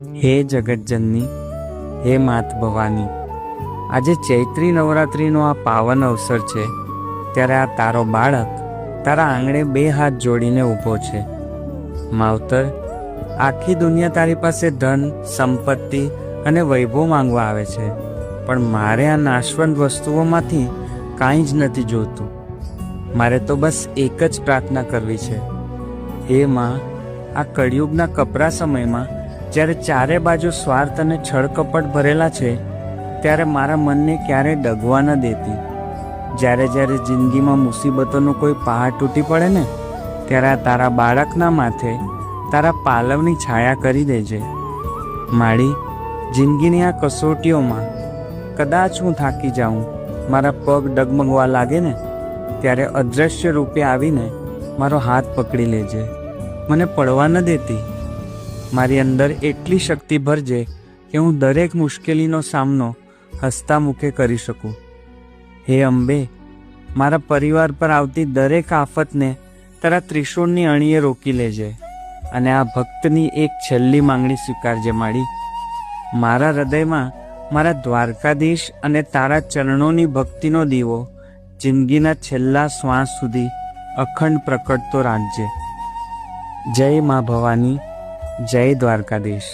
હે જગતજનની, હે માત ભવાની, આજે ચૈત્રી નવરાત્રિનો આ પાવન અવસર છે ત્યારે આ તારો બાળક તારા આંગણે બે હાથ જોડીને ઊભો છે. માવતર, આખી દુનિયા તારી પાસે ધન, સંપત્તિ અને વૈભવ માંગવા આવે છે, પણ મારે આ નાશવંત વસ્તુઓમાંથી કાંઈ જ નથી જોતું. મારે તો બસ એક જ પ્રાર્થના કરવી છે. હે માં, આ કળિયુગના કપરા સમયમાં જ્યારે ચારે બાજુ સ્વાર્થ અને છળકપટ ભરેલા છે, ત્યારે મારા મનને ક્યારે ડગવા ન દેતી. જ્યારે જ્યારે જિંદગીમાં મુસીબતોનો કોઈ પહાડ તૂટી પડે ને, ત્યારે આ તારા બાળકના માથે તારા પાલવની છાયા કરી દેજે. માળી, જિંદગીની આ કસોટીઓમાં કદાચ હું થાકી જાઉં, મારા પગ ડગમગવા લાગે ને, ત્યારે અદૃશ્ય રૂપે આવીને મારો હાથ પકડી લેજે. મને પડવા ન દેતી. મારી અંદર એટલી શક્તિ ભરજે કે હું દરેક મુશ્કેલીનો સામનો હસતા મુખે કરી શકું. હે અંબે, મારા પરિવાર પર આવતી દરેક આફતને તારા ત્રિશૂળની અણીએ રોકી લેજે અને આ ભક્તની એક છેલ્લી માંગણી સ્વીકારજે. માળી, મારા હૃદયમાં મારા દ્વારકાધીશ અને તારા ચરણોની ભક્તિનો દીવો જિંદગીના છેલ્લા શ્વાસ સુધી અખંડ પ્રકટતો રાખજે. જય મા ભવાની, જય દ્વારકાધીશ.